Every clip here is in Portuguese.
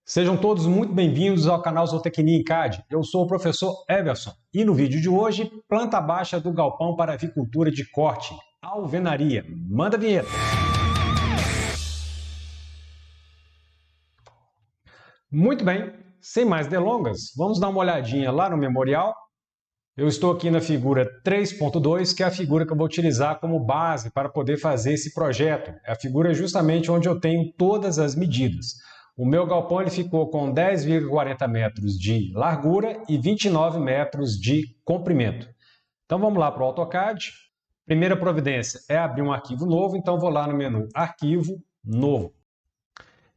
Sejam todos muito bem-vindos ao canal Zootecnia em CAD. Eu sou o professor Everson e no vídeo de hoje, planta baixa do galpão para avicultura de corte, alvenaria. Manda a vinheta! Muito bem, sem mais delongas, vamos dar uma olhadinha lá no memorial. Eu estou aqui na figura 3.2, que é a figura que eu vou utilizar como base para poder fazer esse projeto. É a figura justamente onde eu tenho todas as medidas. O meu galpão ele ficou com 10,40 metros de largura e 29 metros de comprimento. Então vamos lá para o AutoCAD. Primeira providência é abrir um arquivo novo, então vou lá no menu Arquivo, Novo.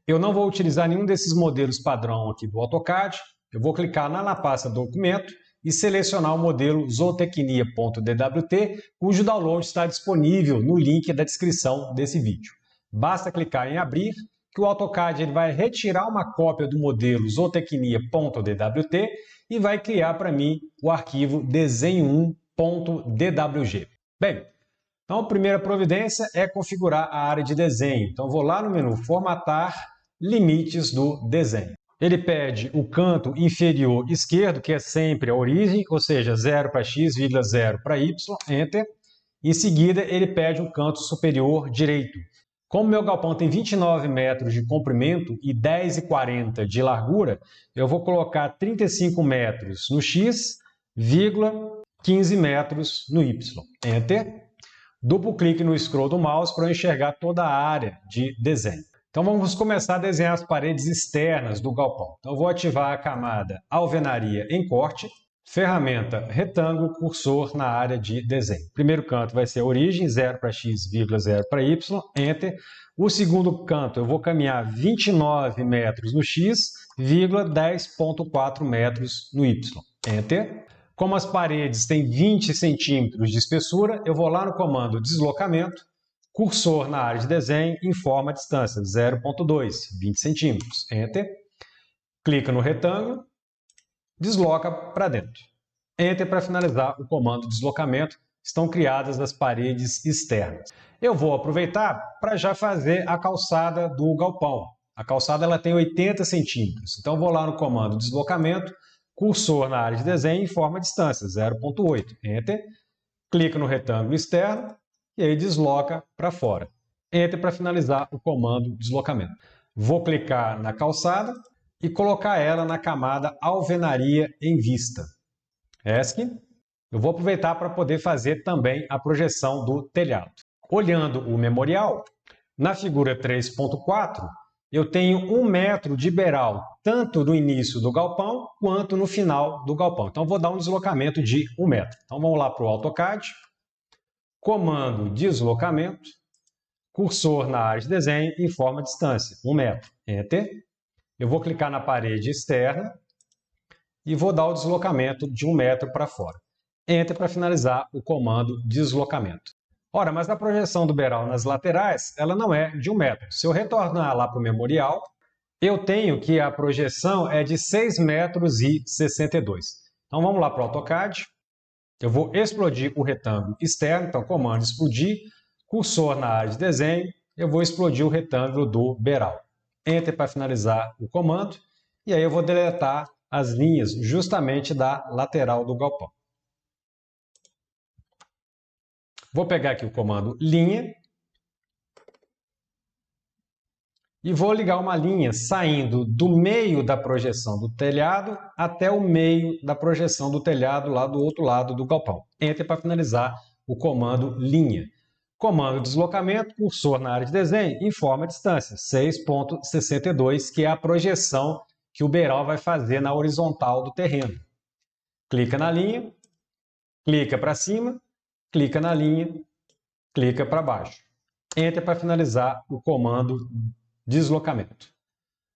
Eu não vou utilizar nenhum desses modelos padrão aqui do AutoCAD. Eu vou clicar na pasta Documento e selecionar o modelo zootecnia.dwt, cujo download está disponível no link da descrição desse vídeo. Basta clicar em Abrir, que o AutoCAD ele vai retirar uma cópia do modelo zootecnia.dwt e vai criar para mim o arquivo desenho1.dwg. Bem, então a primeira providência é configurar a área de desenho. Então vou lá no menu Formatar, Limites do desenho. Ele pede o canto inferior esquerdo, que é sempre a origem, ou seja, 0 para x, 0 para y, Enter. Em seguida, ele pede um canto superior direito. Como meu galpão tem 29 metros de comprimento e 10,40 de largura, eu vou colocar 35 metros no x, 15 metros no y. Enter. Duplo clique no scroll do mouse para eu enxergar toda a área de desenho. Então vamos começar a desenhar as paredes externas do galpão. Então eu vou ativar a camada Alvenaria em Corte, ferramenta Retângulo, cursor na área de desenho. Primeiro canto vai ser a origem, 0 para x, 0 para y, Enter. O segundo canto eu vou caminhar 29 metros no x, 10,4 metros no y, Enter. Como as paredes têm 20 centímetros de espessura, eu vou lá no comando Deslocamento, cursor na área de desenho, informa a distância, 0,2, 20 centímetros, Enter. Clica no retângulo, desloca para dentro. Enter para finalizar o comando deslocamento. Estão criadas as paredes externas. Eu vou aproveitar para já fazer a calçada do galpão. A calçada ela tem 80 centímetros. Então vou lá no comando deslocamento, cursor na área de desenho, informa a distância, 0,8, Enter. Clica no retângulo externo e aí desloca para fora. Enter para finalizar o comando deslocamento. Vou clicar na calçada e colocar ela na camada Alvenaria em Vista. ESC. Eu vou aproveitar para poder fazer também a projeção do telhado. Olhando o memorial, na figura 3.4, eu tenho 1 metro de beiral, tanto no início do galpão quanto no final do galpão. Então vou dar um deslocamento de 1 metro. Então vamos lá para o AutoCAD, comando deslocamento, cursor na área de desenho, informa a distância, 1 metro. Enter. Eu vou clicar na parede externa e vou dar o deslocamento de 1 metro para fora. Enter para finalizar o comando deslocamento. Ora, mas a projeção do beiral nas laterais, ela não é de 1 metro. Se eu retornar lá para o memorial, eu tenho que a projeção é de 6,62 metros. Então vamos lá para o AutoCAD. Eu vou explodir o retângulo externo, então comando explodir, cursor na área de desenho, eu vou explodir o retângulo do beiral. Enter para finalizar o comando, e aí eu vou deletar as linhas justamente da lateral do galpão. Vou pegar aqui o comando linha e vou ligar uma linha saindo do meio da projeção do telhado até o meio da projeção do telhado lá do outro lado do galpão. Enter para finalizar o comando linha. Comando deslocamento, cursor na área de desenho, informa a distância, 6,62, que é a projeção que o beiral vai fazer na horizontal do terreno. Clica na linha, clica para cima, clica na linha, clica para baixo. Enter para finalizar o comando deslocamento.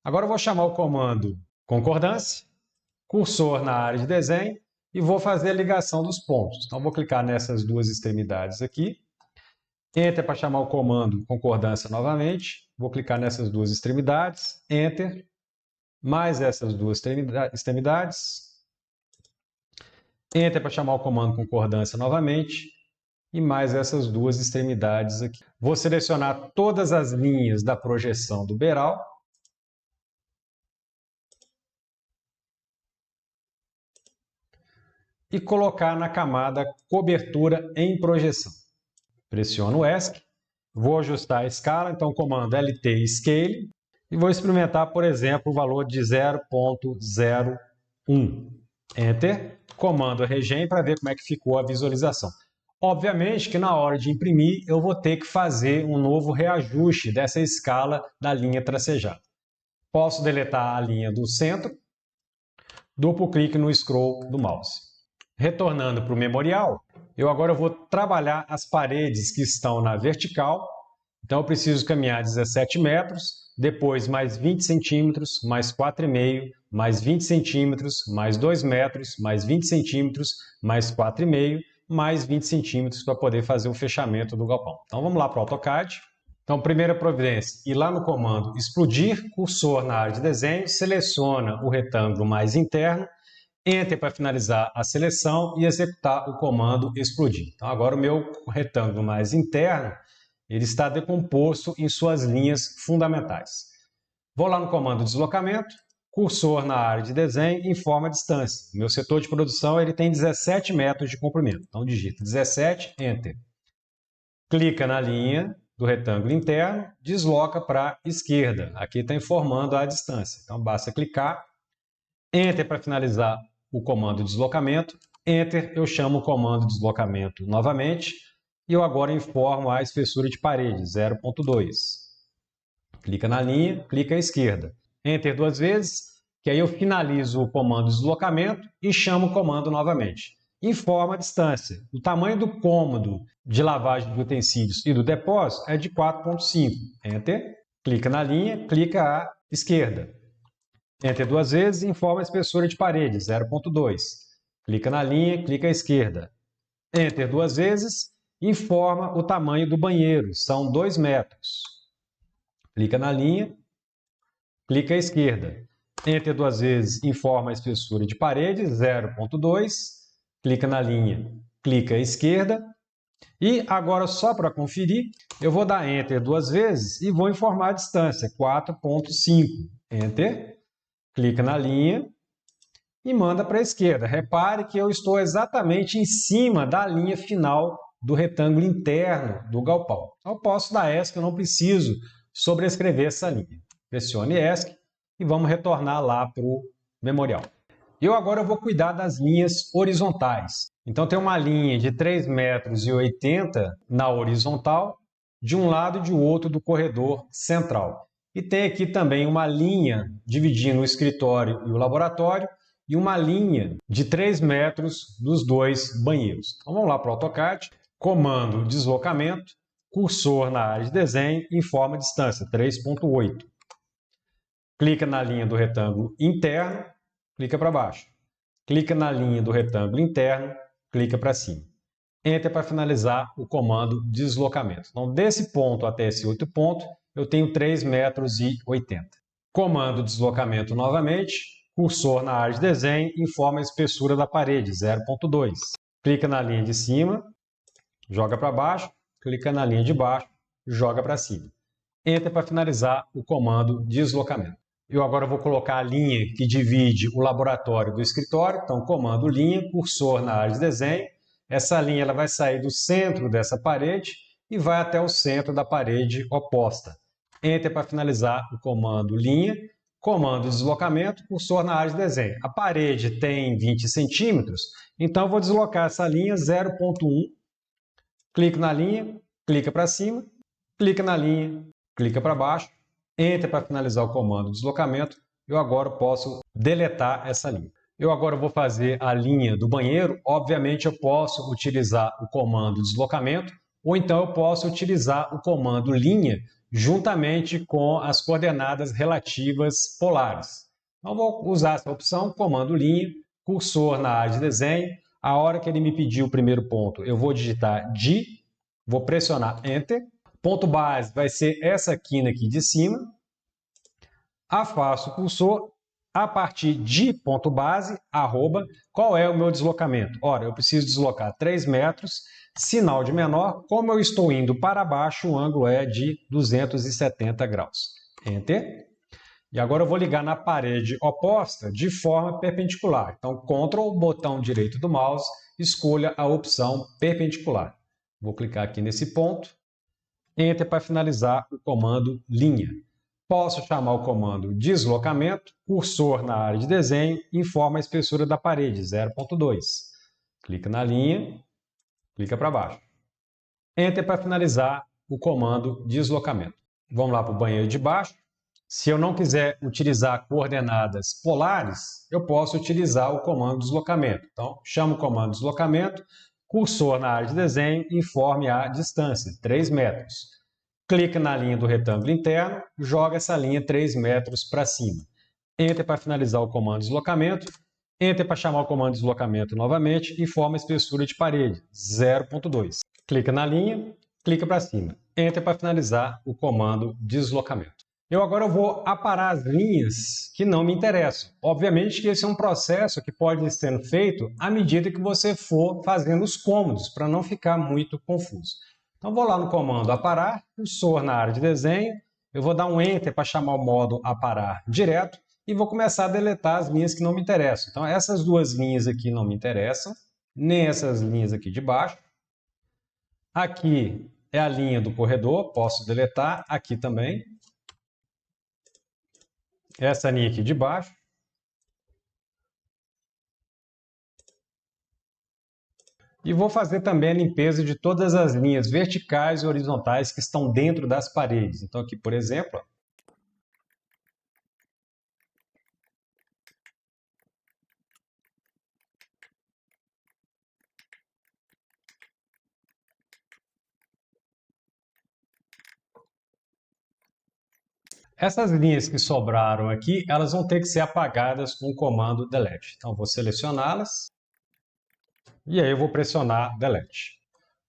Agora eu vou chamar o comando concordância, cursor na área de desenho e vou fazer a ligação dos pontos. Então vou clicar nessas duas extremidades aqui. Enter para chamar o comando concordância novamente. Vou clicar nessas duas extremidades. Enter. Mais essas duas extremidades. Enter para chamar o comando concordância novamente. E mais essas duas extremidades aqui. Vou selecionar todas as linhas da projeção do beiral e colocar na camada cobertura em projeção. Pressiono o ESC, vou ajustar a escala, então comando LT Scale e vou experimentar, por exemplo, o valor de 0.01. Enter, comando Regen para ver como é que ficou a visualização. Obviamente que na hora de imprimir eu vou ter que fazer um novo reajuste dessa escala da linha tracejada. Posso deletar a linha do centro, duplo clique no scroll do mouse. Retornando para o memorial, eu agora vou trabalhar as paredes que estão na vertical. Então eu preciso caminhar 17 metros, depois mais 20 centímetros, mais 4,5, mais 20 centímetros, mais 2 metros, mais 20 centímetros, mais 4,5, mais 20 centímetros para poder fazer o fechamento do galpão. Então vamos lá para o AutoCAD. Então, primeira providência, ir lá no comando explodir, cursor na área de desenho, seleciona o retângulo mais interno, Enter para finalizar a seleção e executar o comando explodir. Então agora o meu retângulo mais interno ele está decomposto em suas linhas fundamentais. Vou lá no comando deslocamento, cursor na área de desenho, informa a distância. Meu setor de produção ele tem 17 metros de comprimento. Então digita 17, Enter. Clica na linha do retângulo interno, desloca para a esquerda. Aqui está informando a distância. Então basta clicar, Enter para finalizar o comando deslocamento, Enter, eu chamo o comando deslocamento novamente, e eu agora informo a espessura de parede, 0.2. Clica na linha, clica à esquerda. Enter duas vezes, que aí eu finalizo o comando deslocamento e chamo o comando novamente. Informa a distância. O tamanho do cômodo de lavagem de utensílios e do depósito é de 4.5. Enter, clica na linha, clica à esquerda. Enter duas vezes e informa a espessura de parede, 0.2. Clica na linha, clica à esquerda. Enter duas vezes, informa o tamanho do banheiro, são 2 metros. Clica na linha, clica à esquerda. Enter duas vezes, informa a espessura de parede, 0.2. Clica na linha, clica à esquerda. E agora, só para conferir, eu vou dar Enter duas vezes e vou informar a distância, 4.5. Enter. Clica na linha e manda para a esquerda. Repare que eu estou exatamente em cima da linha final do retângulo interno do galpão. Eu posso dar ESC, eu não preciso sobrescrever essa linha. Pressione ESC e vamos retornar lá para o memorial. Eu agora vou cuidar das linhas horizontais. Então tem uma linha de 3,80 metros na horizontal, de um lado e de outro do corredor central. E tem aqui também uma linha dividindo o escritório e o laboratório e uma linha de 3 metros dos dois banheiros. Então vamos lá para o AutoCAD, comando deslocamento, cursor na área de desenho, informa a distância, 3.8. Clica na linha do retângulo interno, clica para baixo. Clica na linha do retângulo interno, clica para cima. Enter para finalizar o comando deslocamento. Então desse ponto até esse outro ponto, eu tenho 3,80 metros. Comando deslocamento novamente, cursor na área de desenho, informa a espessura da parede, 0.2. Clica na linha de cima, joga para baixo, clica na linha de baixo, joga para cima. Enter para finalizar o comando deslocamento. Eu agora vou colocar a linha que divide o laboratório do escritório, então comando linha, cursor na área de desenho. Essa linha ela vai sair do centro dessa parede e vai até o centro da parede oposta. Enter para finalizar o comando linha, comando deslocamento, cursor na área de desenho. A parede tem 20 centímetros, então eu vou deslocar essa linha 0.1, clico na linha, clica para cima, clica na linha, clica para baixo, Enter para finalizar o comando deslocamento. Eu agora posso deletar essa linha. Eu agora vou fazer a linha do banheiro. Obviamente eu posso utilizar o comando deslocamento ou então eu posso utilizar o comando linha juntamente com as coordenadas relativas polares. Então vou usar essa opção, comando linha, cursor na área de desenho. A hora que ele me pedir o primeiro ponto, eu vou digitar D, vou pressionar Enter. Ponto base vai ser essa quina aqui de cima. Afasto o cursor. A partir de ponto base, arroba, qual é o meu deslocamento? Ora, eu preciso deslocar 3 metros, sinal de menor, como eu estou indo para baixo, o ângulo é de 270 graus. Enter. E agora eu vou ligar na parede oposta de forma perpendicular. Então, Ctrl, botão direito do mouse, escolha a opção perpendicular. Vou clicar aqui nesse ponto, Enter para finalizar o comando linha. Posso chamar o comando deslocamento, cursor na área de desenho, informa a espessura da parede, 0.2. Clica na linha, clica para baixo. Enter para finalizar o comando deslocamento. Vamos lá para o banheiro de baixo. Se eu não quiser utilizar coordenadas polares, eu posso utilizar o comando deslocamento. Então, chamo o comando deslocamento, cursor na área de desenho, informe a distância, 3 metros. Clica na linha do retângulo interno, joga essa linha 3 metros para cima. Enter para finalizar o comando deslocamento. Enter para chamar o comando deslocamento novamente, informa a espessura de parede, 0.2. Clica na linha, clica para cima. Enter para finalizar o comando deslocamento. Eu agora vou aparar as linhas que não me interessam. Obviamente que esse é um processo que pode ir sendo feito à medida que você for fazendo os cômodos, para não ficar muito confuso. Então vou lá no comando aparar, cursor na área de desenho, eu vou dar um Enter para chamar o modo aparar direto e vou começar a deletar as linhas que não me interessam. Então essas duas linhas aqui não me interessam, nem essas linhas aqui de baixo. Aqui é a linha do corredor, posso deletar, aqui também. Essa linha aqui de baixo. E vou fazer também a limpeza de todas as linhas verticais e horizontais que estão dentro das paredes. Então aqui, por exemplo, essas linhas que sobraram aqui, elas vão ter que ser apagadas com o comando Delete. Então vou selecioná-las e aí eu vou pressionar Delete.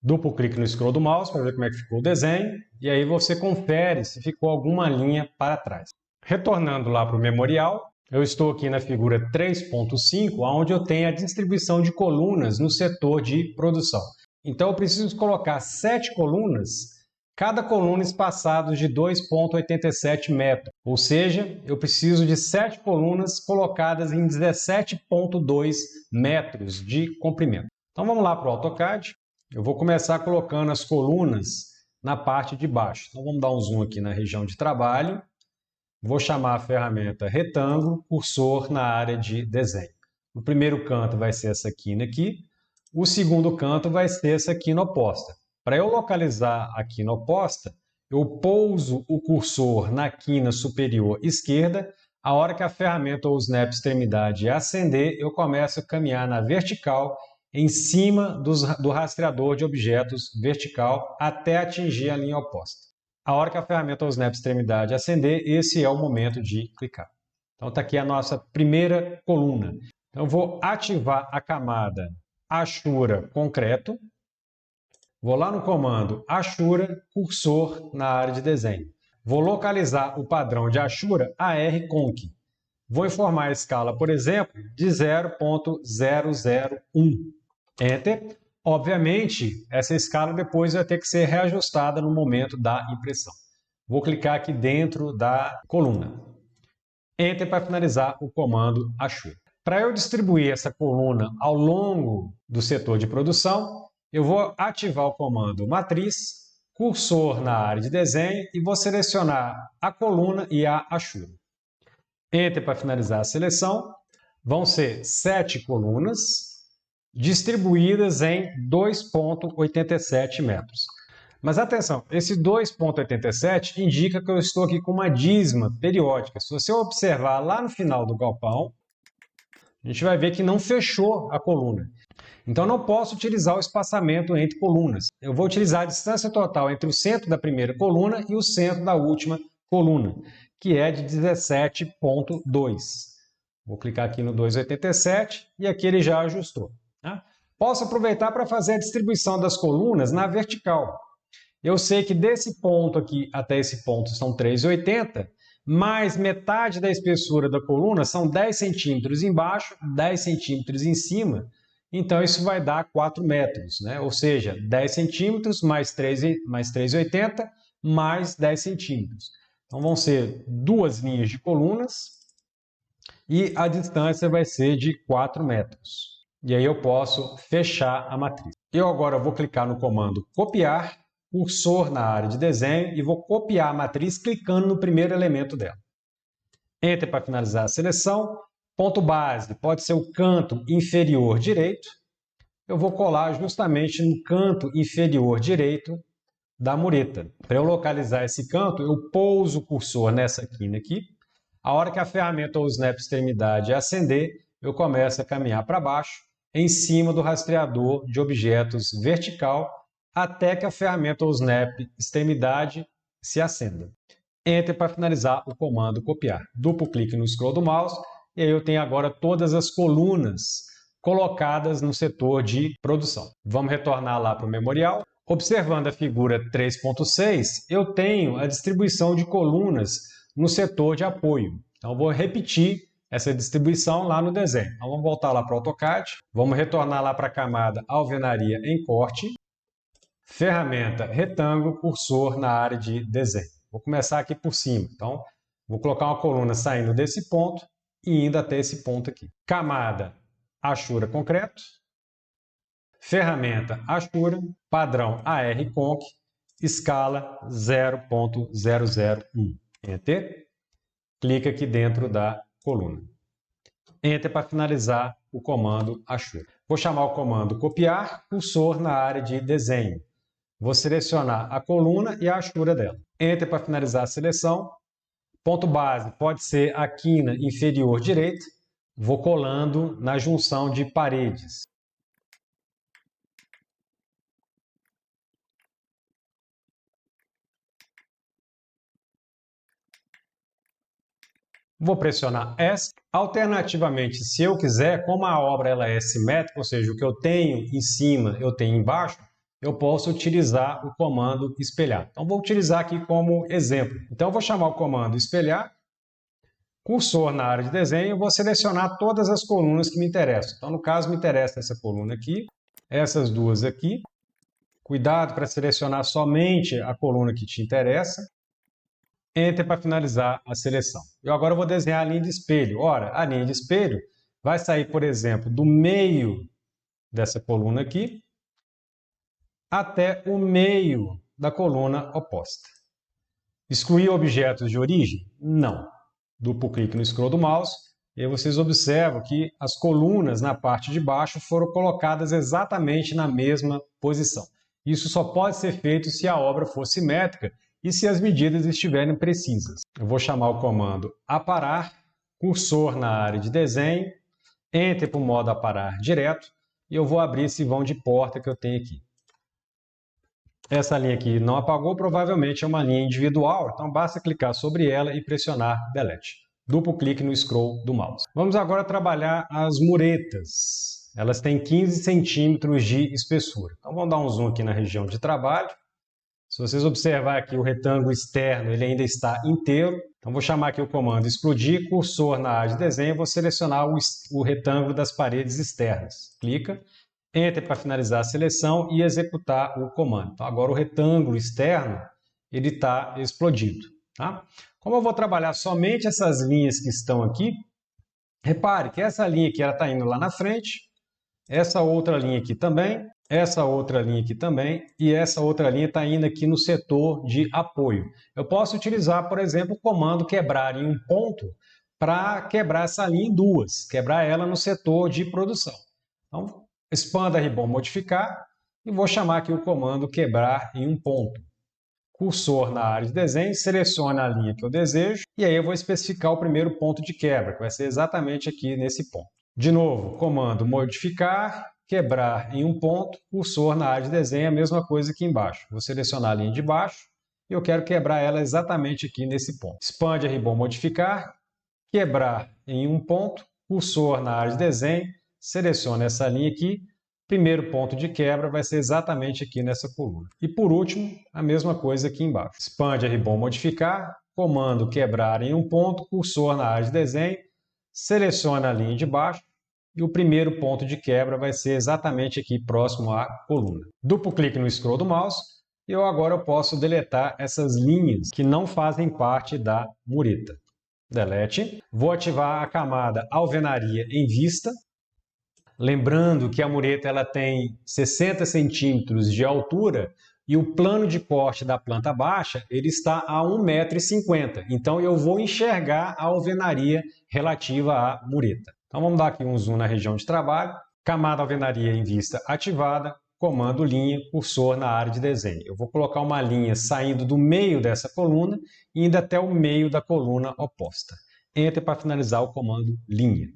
Duplo clique no scroll do mouse para ver como é que ficou o desenho e aí você confere se ficou alguma linha para trás. Retornando lá para o memorial, eu estou aqui na figura 3.5, onde eu tenho a distribuição de colunas no setor de produção. Então eu preciso colocar 7 colunas, cada coluna espaçada de 2,87 metros. Ou seja, eu preciso de 7 colunas colocadas em 17,2 metros de comprimento. Então vamos lá para o AutoCAD. Eu vou começar colocando as colunas na parte de baixo. Então vamos dar um zoom aqui na região de trabalho. Vou chamar a ferramenta retângulo, cursor na área de desenho. O primeiro canto vai ser essa quina aqui. O segundo canto vai ser essa quina oposta. Para eu localizar a quina oposta, eu pouso o cursor na quina superior esquerda. A hora que a ferramenta ou o snap extremidade acender, eu começo a caminhar na vertical em cima do rastreador de objetos vertical até atingir a linha oposta. A hora que a ferramenta ou snap extremidade acender, esse é o momento de clicar. Então está aqui a nossa primeira coluna. Então eu vou ativar a camada Ashura concreto. Vou lá no comando Ashura cursor na área de desenho. Vou localizar o padrão de Ashura AR-Conc. Vou informar a escala, por exemplo, de 0.001. Enter. Obviamente, essa escala depois vai ter que ser reajustada no momento da impressão. Vou clicar aqui dentro da coluna. Enter para finalizar o comando Ashura. Para eu distribuir essa coluna ao longo do setor de produção, eu vou ativar o comando Matriz, cursor na área de desenho e vou selecionar a coluna e a Ashura. Enter para finalizar a seleção. Vão ser 7 colunas distribuídas em 2,87 metros. Mas atenção, esse 2,87 indica que eu estou aqui com uma dízima periódica. Se você observar lá no final do galpão, a gente vai ver que não fechou a coluna. Então não posso utilizar o espaçamento entre colunas. Eu vou utilizar a distância total entre o centro da primeira coluna e o centro da última coluna, que é de 17,2. Vou clicar aqui no 2,87 e aqui ele já ajustou. Posso aproveitar para fazer a distribuição das colunas na vertical. Eu sei que desse ponto aqui até esse ponto são 3,80, mais metade da espessura da coluna são 10 centímetros embaixo, 10 centímetros em cima. Então isso vai dar 4 metros, né? Ou seja, 10 centímetros mais 3,80 mais 10 centímetros. Então vão ser 2 linhas de colunas e a distância vai ser de 4 metros. E aí eu posso fechar a matriz. Eu agora vou clicar no comando copiar, cursor na área de desenho e vou copiar a matriz clicando no primeiro elemento dela. Enter para finalizar a seleção. Ponto base pode ser o canto inferior direito. Eu vou colar justamente no canto inferior direito da mureta. Para eu localizar esse canto, eu pouso o cursor nessa quina aqui. A hora que a ferramenta ou o snap extremidade acender, eu começo a caminhar para baixo, em cima do rastreador de objetos vertical, até que a ferramenta ou o snap extremidade se acenda. Enter para finalizar o comando copiar. Duplo clique no scroll do mouse e aí eu tenho agora todas as colunas colocadas no setor de produção. Vamos retornar lá para o memorial. Observando a figura 3.6, eu tenho a distribuição de colunas no setor de apoio. Então, vou repetir essa distribuição lá no desenho. Então, vamos voltar lá para o AutoCAD. Vamos retornar lá para a camada alvenaria em corte. Ferramenta retângulo, cursor na área de desenho. Vou começar aqui por cima. Então, vou colocar uma coluna saindo desse ponto e indo até esse ponto aqui. Camada Ashura concreto. Ferramenta Ashura, padrão AR-Conc, escala 0.001. Enter. Clica aqui dentro da coluna. Enter para finalizar o comando Ashura. Vou chamar o comando copiar, cursor na área de desenho. Vou selecionar a coluna e a Ashura dela. Enter para finalizar a seleção. Ponto base pode ser a quina inferior direita. Vou colando na junção de paredes. Vou pressionar ESC. Alternativamente, se eu quiser, como a obra ela é simétrica, ou seja, o que eu tenho em cima eu tenho embaixo, eu posso utilizar o comando espelhar. Então, vou utilizar aqui como exemplo. Então, eu vou chamar o comando espelhar, cursor na área de desenho, vou selecionar todas as colunas que me interessam. Então, no caso, me interessa essa coluna aqui, essas duas aqui. Cuidado para selecionar somente a coluna que te interessa. Enter para finalizar a seleção. Eu agora vou desenhar a linha de espelho. Ora, a linha de espelho vai sair, por exemplo, do meio dessa coluna aqui até o meio da coluna oposta. Excluir objetos de origem? Não. Duplo clique no scroll do mouse e aí vocês observam que as colunas na parte de baixo foram colocadas exatamente na mesma posição. Isso só pode ser feito se a obra for simétrica e se as medidas estiverem precisas. Eu vou chamar o comando aparar, cursor na área de desenho, enter para o modo aparar direto e eu vou abrir esse vão de porta que eu tenho aqui. Essa linha aqui não apagou, provavelmente é uma linha individual, então basta clicar sobre ela e pressionar Delete. Duplo clique no scroll do mouse. Vamos agora trabalhar as muretas. Elas têm 15 centímetros de espessura. Então vamos dar um zoom aqui na região de trabalho. Se vocês observarem aqui o retângulo externo, ele ainda está inteiro. Então vou chamar aqui o comando explodir, cursor na área de desenho, vou selecionar o retângulo das paredes externas. Clica, Enter para finalizar a seleção e executar o comando. Então agora o retângulo externo ele está explodido. Tá? Como eu vou trabalhar somente essas linhas que estão aqui, repare que essa linha aqui está indo lá na frente, essa outra linha aqui também, essa outra linha aqui também e essa outra linha está indo aqui no setor de apoio. Eu posso utilizar, por exemplo, o comando quebrar em um ponto para quebrar essa linha em duas, quebrar ela no setor de produção. Então, expanda ribbon modificar e vou chamar aqui o comando quebrar em um ponto. Cursor na área de desenho, selecione a linha que eu desejo e aí eu vou especificar o primeiro ponto de quebra, que vai ser exatamente aqui nesse ponto. De novo, comando modificar, quebrar em um ponto, cursor na área de desenho, a mesma coisa aqui embaixo. Vou selecionar a linha de baixo e eu quero quebrar ela exatamente aqui nesse ponto. Expande a ribbon modificar, quebrar em um ponto, cursor na área de desenho, selecione essa linha aqui, primeiro ponto de quebra vai ser exatamente aqui nessa coluna. E por último, a mesma coisa aqui embaixo. Expande a ribbon modificar, comando quebrar em um ponto, cursor na área de desenho, selecione a linha de baixo e o primeiro ponto de quebra vai ser exatamente aqui próximo à coluna. Duplo clique no scroll do mouse, E agora eu posso deletar essas linhas que não fazem parte da mureta. Delete. Vou ativar a camada alvenaria em vista. Lembrando que a mureta ela tem 60 centímetros de altura e o plano de corte da planta baixa ele está a 1,50 m. Então eu vou enxergar a alvenaria relativa à mureta. Então vamos dar aqui um zoom na região de trabalho. Camada alvenaria em vista ativada. Comando linha, cursor na área de desenho. Eu vou colocar uma linha saindo do meio dessa coluna e indo até o meio da coluna oposta. Enter para finalizar o comando linha.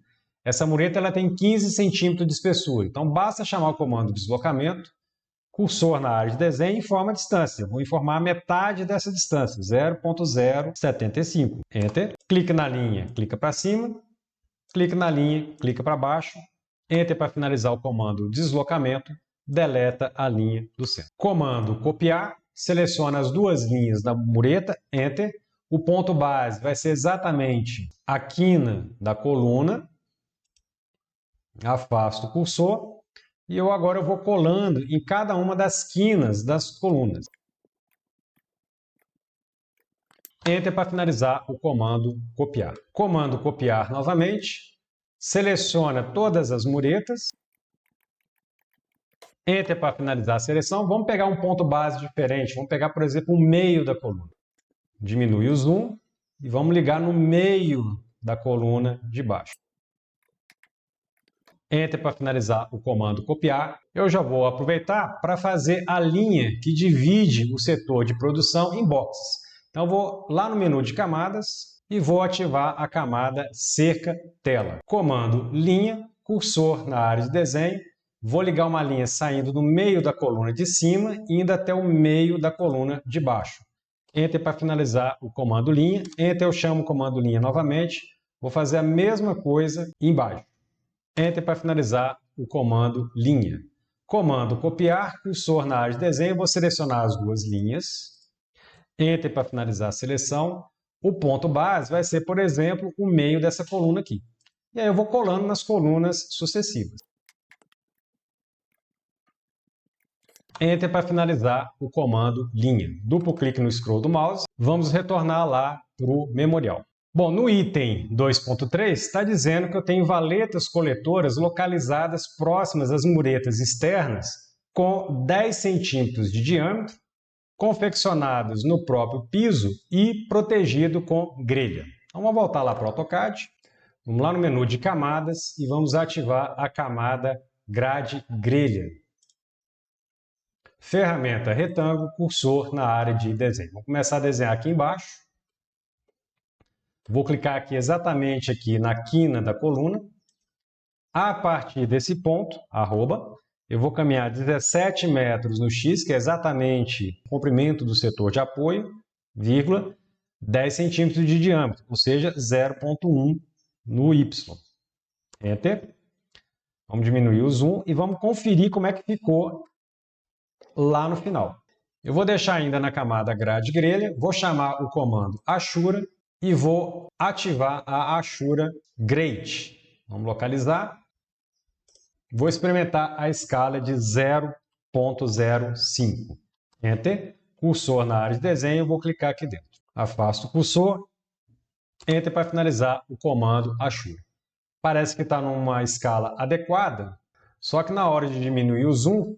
Essa mureta ela tem 15 centímetros de espessura, então basta chamar o comando deslocamento, cursor na área de desenho e informa a distância. Eu vou informar a metade dessa distância, 0,075. Enter. Clique na linha, clica para cima. Clique na linha, clica para baixo. Enter para finalizar o comando deslocamento. Deleta a linha do centro. Comando copiar. Seleciona as duas linhas da mureta. Enter. O ponto base vai ser exatamente a quina da coluna. Afasto o cursor. E agora eu vou colando em cada uma das quinas das colunas. Enter para finalizar o comando copiar. Comando copiar novamente. Seleciona todas as muretas. Enter para finalizar a seleção. Vamos pegar um ponto base diferente. Vamos pegar, por exemplo, o meio da coluna. Diminui o zoom e vamos ligar no meio da coluna de baixo. Enter para finalizar o comando copiar. Eu já vou aproveitar para fazer a linha que divide o setor de produção em boxes. Então eu vou lá no menu de camadas e vou ativar a camada cerca tela. Comando linha, cursor na área de desenho. Vou ligar uma linha saindo do meio da coluna de cima e indo até o meio da coluna de baixo. Enter para finalizar o comando linha. Enter eu chamo o comando linha novamente. Vou fazer a mesma coisa embaixo. Enter para finalizar o comando linha. Comando copiar, cursor na área de desenho, vou selecionar as duas linhas. Enter para finalizar a seleção. O ponto base vai ser, por exemplo, o meio dessa coluna aqui. E aí eu vou colando nas colunas sucessivas. Enter para finalizar o comando linha. Duplo clique no scroll do mouse. Vamos retornar lá para o memorial. Bom, no item 2.3 está dizendo que eu tenho valetas coletoras localizadas próximas às muretas externas com 10 centímetros de diâmetro, confeccionadas no próprio piso e protegido com grelha. Então vamos voltar lá para o AutoCAD, vamos lá no menu de camadas e vamos ativar a camada grade grelha. Ferramenta retângulo, cursor na área de desenho. Vamos começar a desenhar aqui embaixo. Vou clicar aqui exatamente aqui na quina da coluna. A partir desse ponto, arroba, eu vou caminhar 17 metros no X, que é exatamente o comprimento do setor de apoio, vírgula, 10 centímetros de diâmetro, ou seja, 0,1 no Y. Enter. Vamos diminuir o zoom e vamos conferir como é que ficou lá no final. Eu vou deixar ainda na camada grade grelha, vou chamar o comando Ashura, e vou ativar a Ashura Grade. Vamos localizar. Vou experimentar a escala de 0,05. Enter. Cursor na área de desenho, vou clicar aqui dentro. Afasto o cursor. Enter para finalizar o comando Ashura. Parece que está numa escala adequada, só que na hora de diminuir o zoom,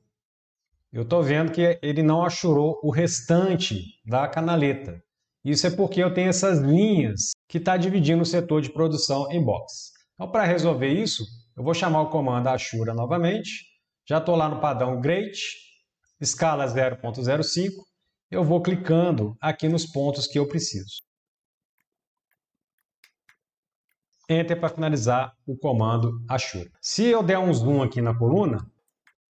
eu estou vendo que ele não achurou o restante da canaleta. Isso é porque eu tenho essas linhas que está dividindo o setor de produção em boxes. Então, para resolver isso, eu vou chamar o comando Ashura novamente. Já estou lá no padrão Grade, escala 0,05. Eu vou clicando aqui nos pontos que eu preciso. Enter para finalizar o comando Ashura. Se eu der um zoom aqui na coluna,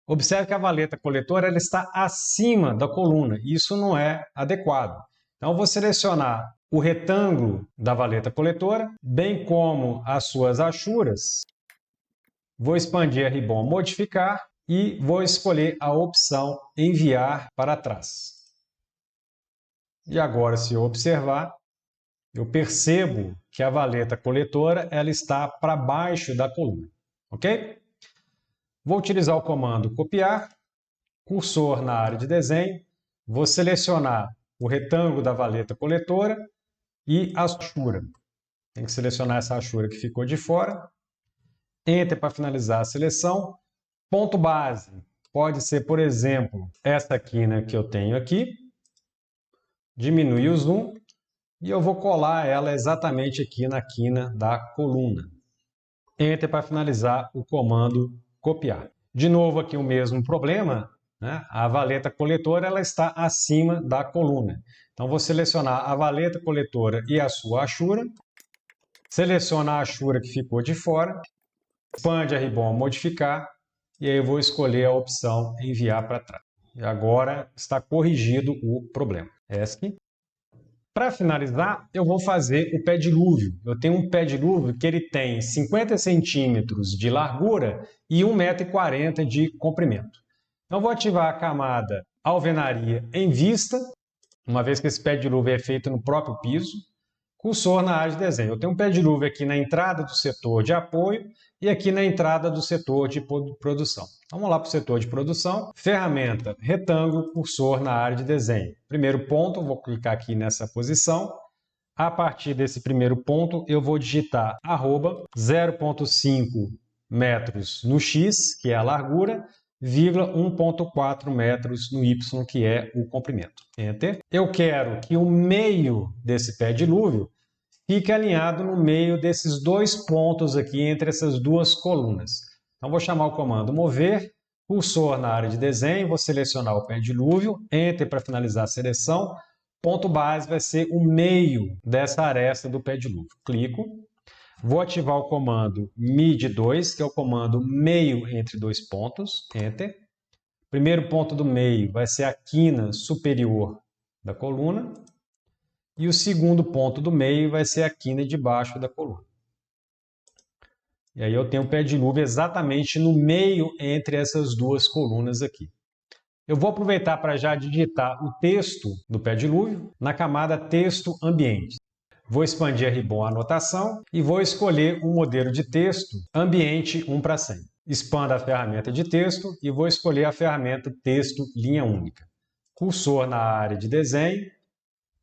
observe que a valeta coletora ela está acima da coluna. Isso não é adequado. Então, eu vou selecionar o retângulo da valeta coletora, bem como as suas achuras. Vou expandir a ribbon modificar e vou escolher a opção enviar para trás. E agora, se eu observar, eu percebo que a valeta coletora ela está para baixo da coluna. Ok? Vou utilizar o comando copiar, cursor na área de desenho. vou selecionar o retângulo da valeta coletora e a achura. Tem que selecionar essa achura que ficou de fora. Enter para finalizar a seleção. Ponto base. Pode ser, por exemplo, essa quina que eu tenho aqui. Diminuir o zoom. E eu vou colar ela exatamente aqui na quina da coluna. Enter para finalizar o comando copiar. De novo aqui o mesmo problema, né? A valeta coletora ela está acima da coluna. Então vou selecionar a valeta coletora e a sua achura. Seleciona a achura que ficou de fora. Expande a ribbon modificar. E aí eu vou escolher a opção enviar para trás. E agora está corrigido o problema. ESC. Para finalizar, eu vou fazer o pé dilúvio. Eu tenho um pé dilúvio que ele tem 50 centímetros de largura e 1,40 m de comprimento. Então, vou ativar a camada alvenaria em vista, uma vez que esse pé dilúvio é feito no próprio piso. Cursor na área de desenho. Eu tenho um pé dilúvio aqui na entrada do setor de apoio e aqui na entrada do setor de produção. Vamos lá para o setor de produção. Ferramenta, retângulo, cursor na área de desenho. Primeiro ponto, vou clicar aqui nessa posição. A partir desse primeiro ponto, eu vou digitar arroba 0,5 metros no X, que é a largura, vírgula 1,4 metros no Y, que é o comprimento. Enter. Eu quero que o meio desse pé dilúvio fique alinhado no meio desses dois pontos aqui, entre essas duas colunas. Então, vou chamar o comando mover, cursor na área de desenho, vou selecionar o pé dilúvio, Enter para finalizar a seleção, ponto base vai ser o meio dessa aresta do pé dilúvio. Clico. Vou ativar o comando MID2, que é o comando meio entre dois pontos. Enter. Primeiro ponto do meio vai ser a quina superior da coluna. E o segundo ponto do meio vai ser a quina de baixo da coluna. E aí eu tenho o pé dilúvio exatamente no meio entre essas duas colunas aqui. Eu vou aproveitar para já digitar o texto do pé dilúvio na camada texto ambiente. Vou expandir a ribbon anotação e vou escolher um modelo de texto ambiente 1:100. Expanda a ferramenta de texto e vou escolher a ferramenta texto linha única. Cursor na área de desenho.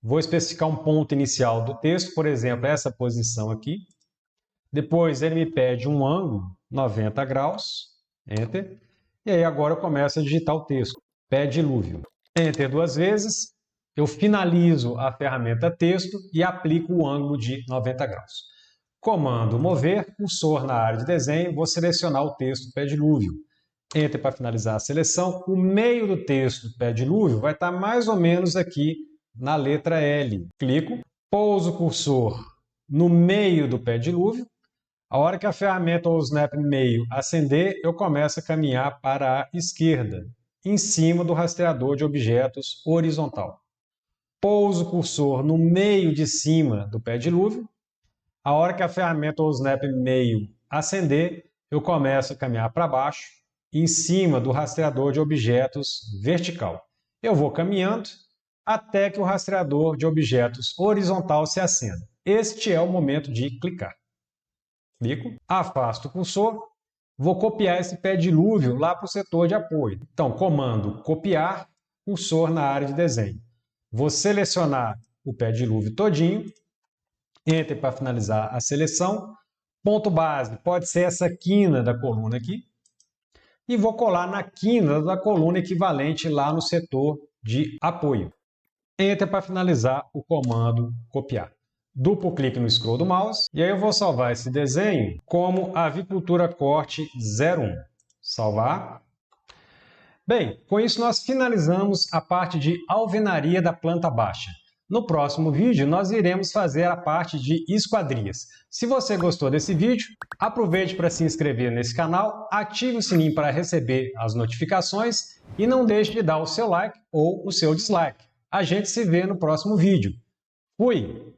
Vou especificar um ponto inicial do texto, por exemplo, essa posição aqui. Depois ele me pede um ângulo, 90 graus. Enter. E aí agora eu começo a digitar o texto. Pé dilúvio. Enter 2 vezes. Eu finalizo a ferramenta texto e aplico o ângulo de 90 graus. Comando mover, cursor na área de desenho, vou selecionar o texto pé dilúvio. Enter para finalizar a seleção. O meio do texto pé dilúvio vai estar mais ou menos aqui na letra L. Clico, pouso o cursor no meio do pé dilúvio. A hora que a ferramenta ou o snap meio acender, eu começo a caminhar para a esquerda, em cima do rastreador de objetos horizontal. Pouso o cursor no meio de cima do pé dilúvio. A hora que a ferramenta ou o snap meio acender, eu começo a caminhar para baixo, em cima do rastreador de objetos vertical. Eu vou caminhando até que o rastreador de objetos horizontal se acenda. Este é o momento de clicar. Clico, afasto o cursor, vou copiar esse pé dilúvio lá para o setor de apoio. Então, comando copiar, cursor na área de desenho. Vou selecionar o pé dilúvio todinho, Enter para finalizar a seleção, ponto base, pode ser essa quina da coluna aqui, e vou colar na quina da coluna equivalente lá no setor de apoio. Enter para finalizar o comando copiar. Duplo clique no scroll do mouse, e aí eu vou salvar esse desenho como avicultura corte 01. Salvar. Bem, com isso nós finalizamos a parte de alvenaria da planta baixa. No próximo vídeo nós iremos fazer a parte de esquadrias. Se você gostou desse vídeo, aproveite para se inscrever nesse canal, ative o sininho para receber as notificações e não deixe de dar o seu like ou o seu dislike. A gente se vê no próximo vídeo. Fui!